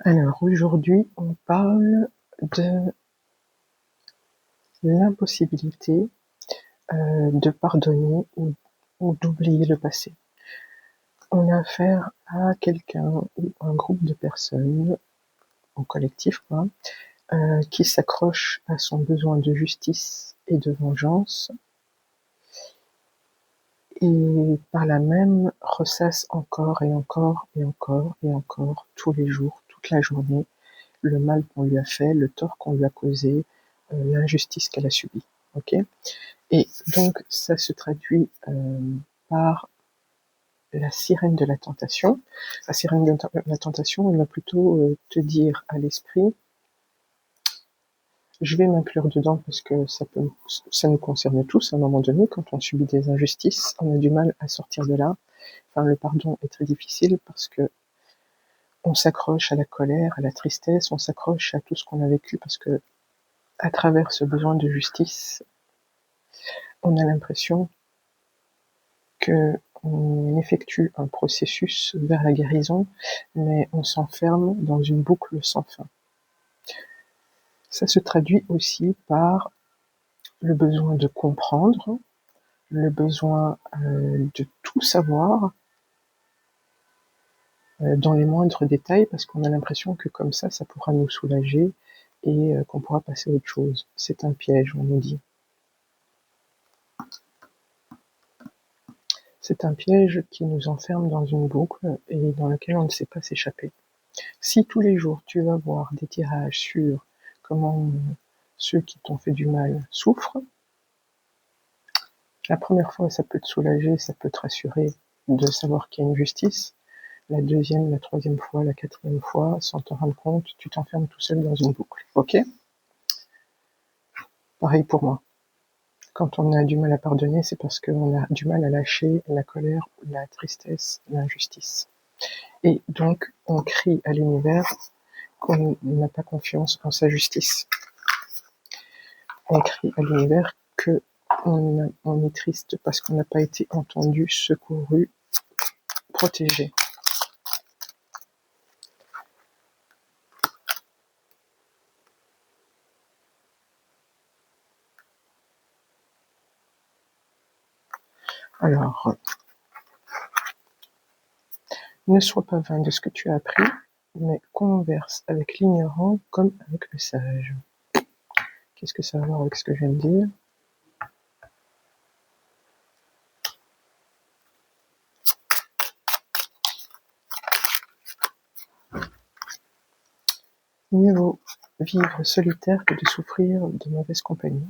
Alors aujourd'hui, on parle de l'impossibilité de pardonner ou d'oublier le passé. On a affaire à quelqu'un ou un groupe de personnes, en collectif quoi, qui s'accroche à son besoin de justice et de vengeance et par là même ressasse encore et encore et encore et encore tous les jours, toute la journée, le mal qu'on lui a fait, le tort qu'on lui a causé, l'injustice qu'elle a subie. Ok. Et donc ça se traduit par la sirène de la tentation. La sirène de la tentation, elle va plutôt te dire à l'esprit, je vais m'inclure dedans parce que ça nous concerne tous à un moment donné. Quand on subit des injustices, on a du mal à sortir de là. Enfin, le pardon est très difficile parce que on s'accroche à la colère, à la tristesse, on s'accroche à tout ce qu'on a vécu parce que à travers ce besoin de justice, on a l'impression qu'on effectue un processus vers la guérison, mais on s'enferme dans une boucle sans fin. Ça se traduit aussi par le besoin de comprendre, le besoin de tout savoir dans les moindres détails, parce qu'on a l'impression que comme ça pourra nous soulager et qu'on pourra passer à autre chose. C'est un piège, on nous dit. C'est un piège qui nous enferme dans une boucle et dans laquelle on ne sait pas s'échapper. Si tous les jours tu vas voir des tirages sur comment ceux qui t'ont fait du mal souffrent, la première fois ça peut te soulager, ça peut te rassurer de savoir qu'il y a une justice. La deuxième, la troisième fois, la quatrième fois, sans t'en rendre compte, tu t'enfermes tout seul dans une boucle. Ok? Pareil pour moi. Quand on a du mal à pardonner, c'est parce qu'on a du mal à lâcher la colère, la tristesse, l'injustice. Et donc, on crie à l'univers qu'on n'a pas confiance en sa justice. On crie à l'univers que on est triste parce qu'on n'a pas été entendu, secouru, protégé. Alors, ne sois pas vain de ce que tu as appris, mais converse avec l'ignorant comme avec le sage. Qu'est-ce que ça a à voir avec ce que je viens de dire? Mieux vaut vivre solitaire que de souffrir de mauvaise compagnie.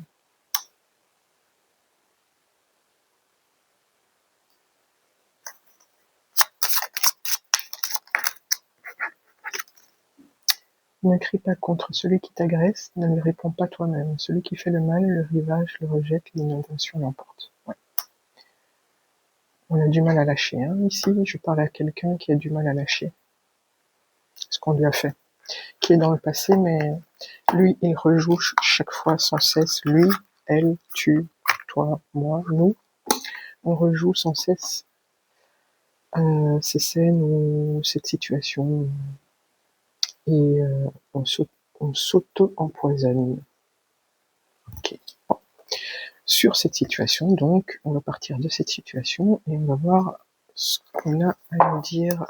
Ne crie pas contre celui qui t'agresse, ne lui réponds pas toi-même. Celui qui fait le mal, le rivage le rejette, l'inondation l'emporte. Ouais. On a du mal à lâcher. Hein. Ici, je parle à quelqu'un qui a du mal à lâcher ce qu'on lui a fait, qui est dans le passé, mais lui, il rejoue chaque fois sans cesse. Lui, elle, tu, toi, moi, nous, on rejoue sans cesse ces scènes ou cette situation et on s'auto-empoisonne. Okay. Bon. Sur cette situation, donc, on va partir de cette situation et on va voir ce qu'on a à nous dire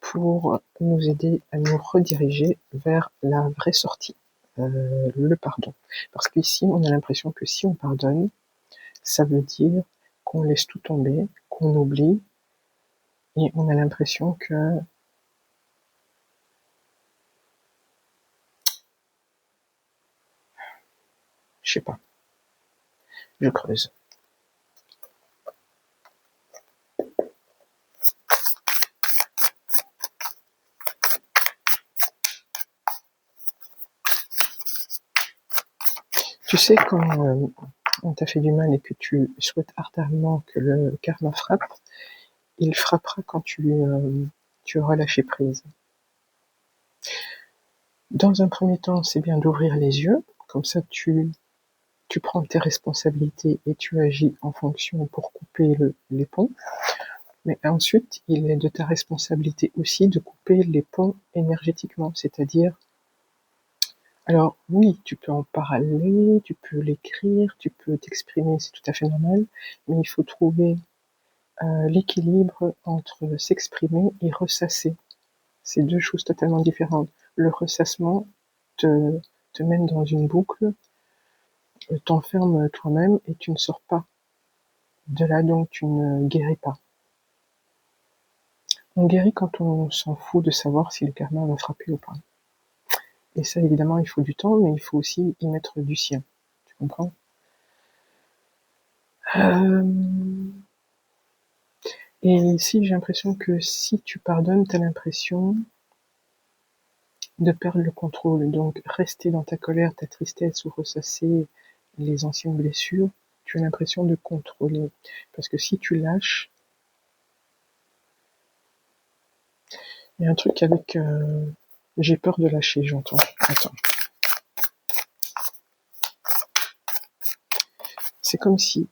pour nous aider à nous rediriger vers la vraie sortie, le pardon. Parce qu'ici, on a l'impression que si on pardonne, ça veut dire qu'on laisse tout tomber, qu'on oublie, et on a l'impression que je sais pas, je creuse. Tu sais, quand on t'a fait du mal et que tu souhaites ardemment que le karma frappe, il frappera quand tu auras lâché prise. Dans un premier temps, c'est bien d'ouvrir les yeux, comme ça tu prends tes responsabilités et tu agis en fonction pour couper les ponts. Mais ensuite, il est de ta responsabilité aussi de couper les ponts énergétiquement, c'est-à-dire, alors oui, tu peux en parler, tu peux l'écrire, tu peux t'exprimer, c'est tout à fait normal, mais il faut trouver l'équilibre entre s'exprimer et ressasser. C'est deux choses totalement différentes. Le ressassement te mène dans une boucle, t'enferme toi-même et tu ne sors pas de là, donc tu ne guéris pas. On guérit quand on s'en fout de savoir si le karma va frapper ou pas. Et ça, évidemment, il faut du temps, mais il faut aussi y mettre du sien. Tu comprends? Et ici, j'ai l'impression que si tu pardonnes, tu as l'impression de perdre le contrôle. Donc, rester dans ta colère, ta tristesse ou ressasser les anciennes blessures, tu as l'impression de contrôler. Parce que si tu lâches, il y a un truc avec... j'ai peur de lâcher, j'entends. Attends. C'est comme si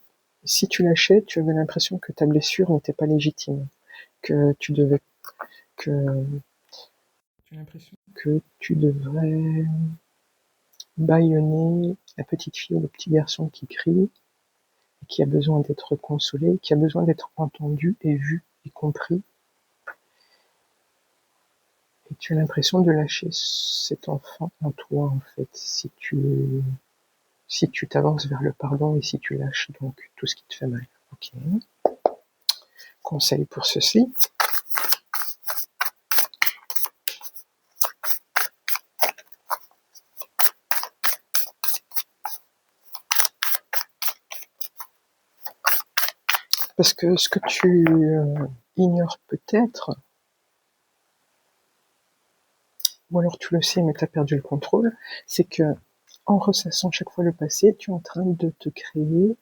tu lâchais, tu avais l'impression que ta blessure n'était pas légitime, que tu devais... que tu as l'impression que tu devrais bâillonner la petite fille ou le petit garçon qui crie, et qui a besoin d'être consolé, qui a besoin d'être entendu et vu et compris. Et tu as l'impression de lâcher cet enfant en toi, en fait, si tu t'avances vers le pardon et si tu lâches donc tout ce qui te fait mal. Ok. Conseil pour ceci. Parce que ce que tu ignores peut-être, ou alors tu le sais mais tu as perdu le contrôle, c'est que en ressassant chaque fois le passé, tu es en train de te créer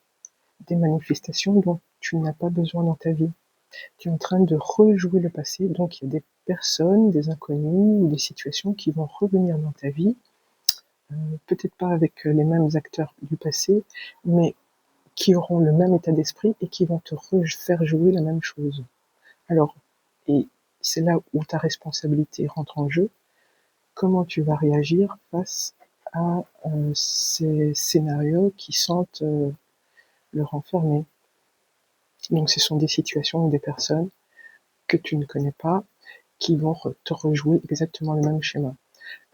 des manifestations dont tu n'as pas besoin dans ta vie. Tu es en train de rejouer le passé, donc il y a des personnes, des inconnus ou des situations qui vont revenir dans ta vie, peut-être pas avec les mêmes acteurs du passé, mais qui auront le même état d'esprit et qui vont te faire jouer la même chose. Alors, et c'est là où ta responsabilité rentre en jeu, comment tu vas réagir face à ces scénarios qui sentent le renfermer. Donc ce sont des situations ou des personnes que tu ne connais pas qui vont te rejouer exactement le même schéma.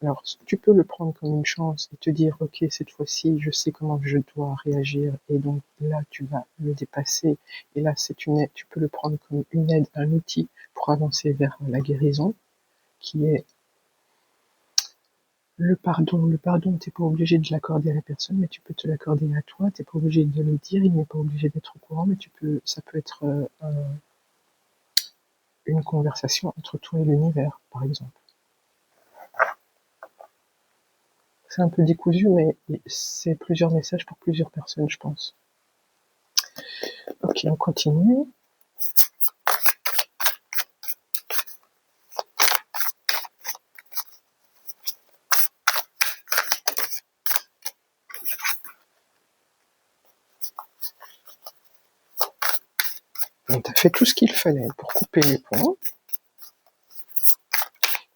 Alors tu peux le prendre comme une chance et te dire ok, cette fois-ci je sais comment je dois réagir et donc là tu vas le dépasser et là c'est une aide, tu peux le prendre comme une aide, un outil pour avancer vers la guérison qui est le pardon. Le pardon, t'es pas obligé de l'accorder à la personne, mais tu peux te l'accorder à toi. T'es pas obligé de le dire, il n'est pas obligé d'être au courant, mais ça peut être une conversation entre toi et l'univers, par exemple. C'est un peu décousu, mais c'est plusieurs messages pour plusieurs personnes, je pense. Ok, on continue. Donc, tu as fait tout ce qu'il fallait pour couper les ponts,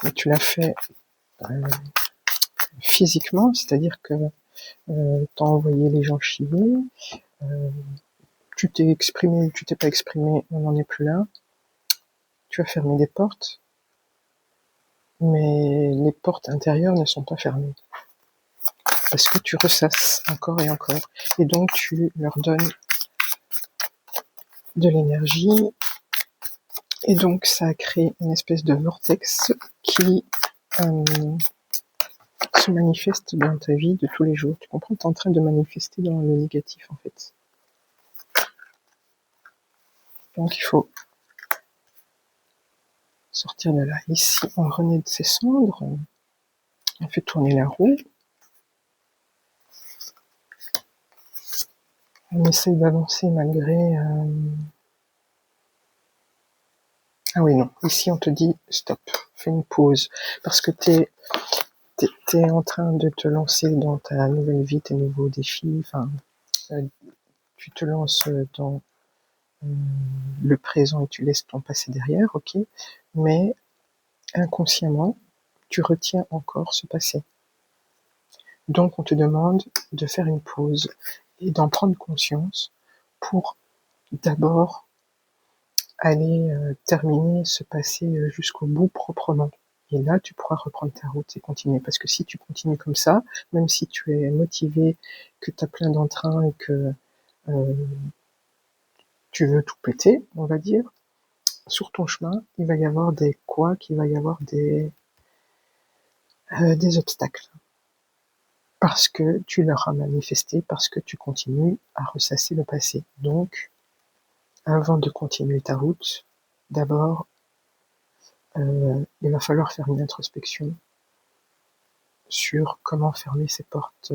mais tu l'as fait physiquement, c'est-à-dire que tu as envoyé les gens chier, tu t'es exprimé ou tu t'es pas exprimé, on n'en est plus là. Tu as fermé des portes, mais les portes intérieures ne sont pas fermées. Parce que tu ressasses encore et encore. Et donc tu leur donnes de l'énergie. Et donc ça a créé une espèce de vortex qui se manifeste dans ta vie de tous les jours. Tu comprends? Tu es en train de manifester dans le négatif en fait. Donc il faut sortir de là. Ici, on renaît de ses cendres. On fait tourner la roue. On essaye d'avancer malgré... Ah oui, non. Ici, on te dit stop, fais une pause. Parce que t'es en train de te lancer dans ta nouvelle vie, tes nouveaux défis. Enfin, tu te lances dans le présent et tu laisses ton passé derrière, ok, mais inconsciemment, tu retiens encore ce passé. Donc on te demande de faire une pause et d'en prendre conscience pour d'abord aller terminer ce passé jusqu'au bout proprement. Et là, tu pourras reprendre ta route et continuer. Parce que si tu continues comme ça, même si tu es motivé, que tu as plein d'entrain et que euh, tu veux tout péter, on va dire, sur ton chemin, il va y avoir des couacs, il va y avoir des obstacles. Parce que tu leur as manifesté, parce que tu continues à ressasser le passé. Donc, avant de continuer ta route, d'abord, il va falloir faire une introspection sur comment fermer ces portes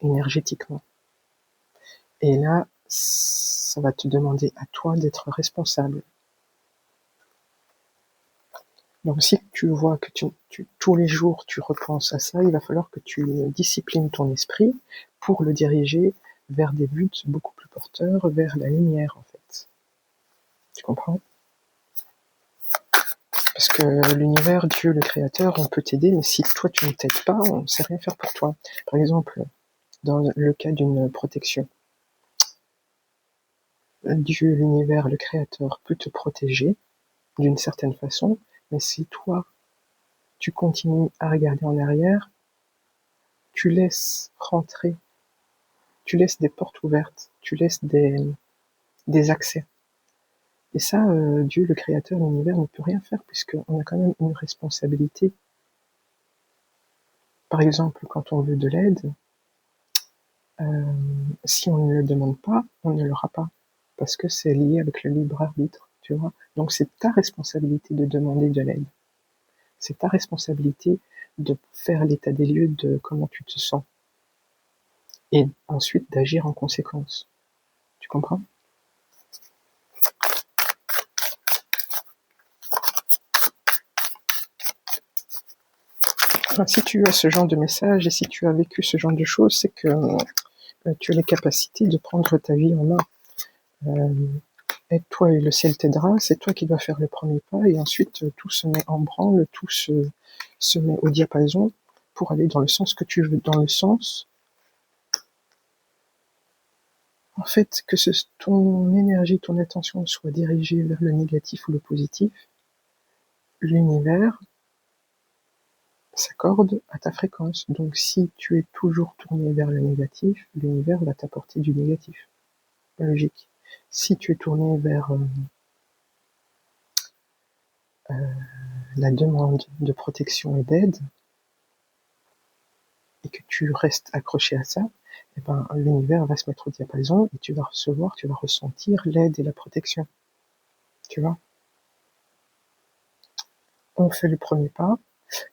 énergétiquement. Et là, ça va te demander à toi d'être responsable. Donc si tu vois que tous les jours tu repenses à ça, il va falloir que tu disciplines ton esprit pour le diriger vers des buts beaucoup plus porteurs, vers la lumière en fait. Tu comprends? Parce que l'univers, Dieu, le Créateur, on peut t'aider, mais si toi tu ne t'aides pas, on ne sait rien faire pour toi. Par exemple, dans le cas d'une protection, Dieu, l'univers, le Créateur peut te protéger d'une certaine façon, mais si toi tu continues à regarder en arrière, tu laisses rentrer, tu laisses des portes ouvertes, tu laisses des accès. Et ça, Dieu, le Créateur, l'univers ne peut rien faire puisqu'on a quand même une responsabilité. Par exemple, quand on veut de l'aide, si on ne le demande pas, on ne l'aura pas, parce que c'est lié avec le libre arbitre, tu vois. Donc c'est ta responsabilité de demander de l'aide. C'est ta responsabilité de faire l'état des lieux de comment tu te sens. Et ensuite d'agir en conséquence. Tu comprends? Enfin, si tu as ce genre de message et si tu as vécu ce genre de choses, c'est que tu as les capacités de prendre ta vie en main. Aide-toi et le ciel t'aidera, c'est toi qui dois faire le premier pas et ensuite tout se met en branle, tout se met au diapason pour aller dans le sens que tu veux, dans le sens, en fait, que ton énergie, ton attention soit dirigée vers le négatif ou le positif, l'univers s'accorde à ta fréquence. Donc si tu es toujours tourné vers le négatif, l'univers va t'apporter du négatif. Logique. Si tu es tourné vers la demande de protection et d'aide, et que tu restes accroché à ça, eh ben, l'univers va se mettre au diapason et tu vas recevoir, tu vas ressentir l'aide et la protection. Tu vois? On fait le premier pas.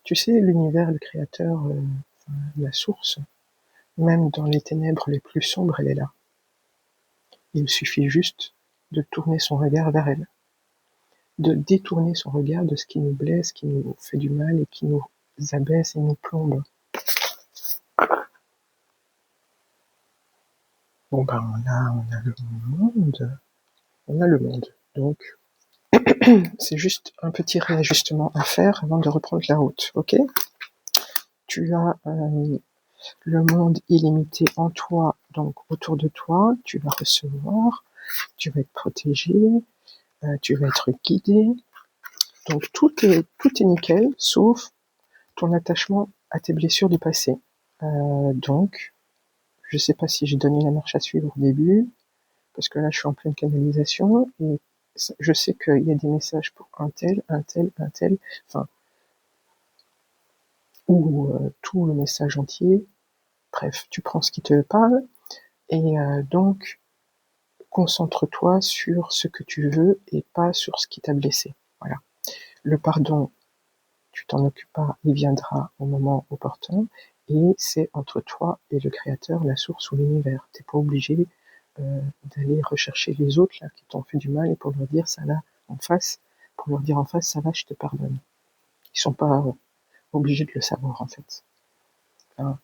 Tu sais, l'univers, le créateur, la source, même dans les ténèbres les plus sombres, elle est là. Il suffit juste de tourner son regard vers elle, de détourner son regard de ce qui nous blesse, qui nous fait du mal et qui nous abaisse et nous plombe. Bon ben là, on a le monde. On a le monde. Donc, c'est juste un petit réajustement à faire avant de reprendre la route, ok? Tu as le monde illimité en toi, donc autour de toi, tu vas recevoir, tu vas être protégé, tu vas être guidé. Donc tout est nickel, sauf ton attachement à tes blessures du passé. Donc, je sais pas si j'ai donné la marche à suivre au début, parce que là je suis en pleine canalisation, et je sais qu'il y a des messages pour un tel, enfin, ou tout le message entier. Bref, tu prends ce qui te parle, et donc, concentre-toi sur ce que tu veux et pas sur ce qui t'a blessé. Voilà. Le pardon, tu t'en occupes pas, il viendra au moment opportun, et c'est entre toi et le Créateur, la source ou l'univers. T'es pas obligé d'aller rechercher les autres là qui t'ont fait du mal et pour leur dire ça là en face, pour leur dire en face ça va, je te pardonne. Ils sont pas obligés de le savoir en fait. Hein.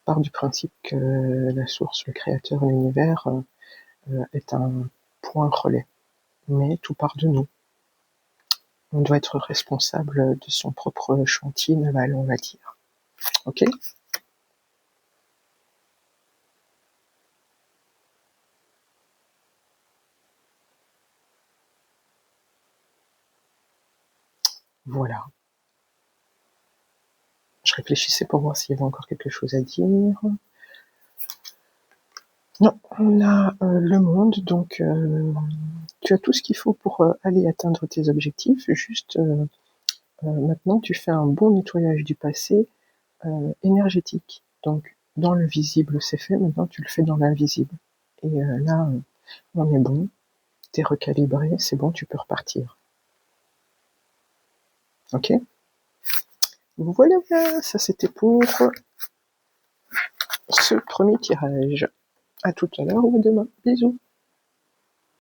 Part du principe que la source, le Créateur, l'univers est un pour un relais. Mais tout part de nous. On doit être responsable de son propre chantier naval, on va dire. Ok ? Voilà. Je réfléchissais pour voir s'il y avait encore quelque chose à dire. Non, on a le monde, donc tu as tout ce qu'il faut pour aller atteindre tes objectifs. Juste maintenant, tu fais un bon nettoyage du passé énergétique. Donc, dans le visible, c'est fait. Maintenant, tu le fais dans l'invisible. Et là, on est bon. T'es recalibré, c'est bon, tu peux repartir. Ok ? Voilà, ça c'était pour ce premier tirage. À tout à l'heure ou à demain. Bisous.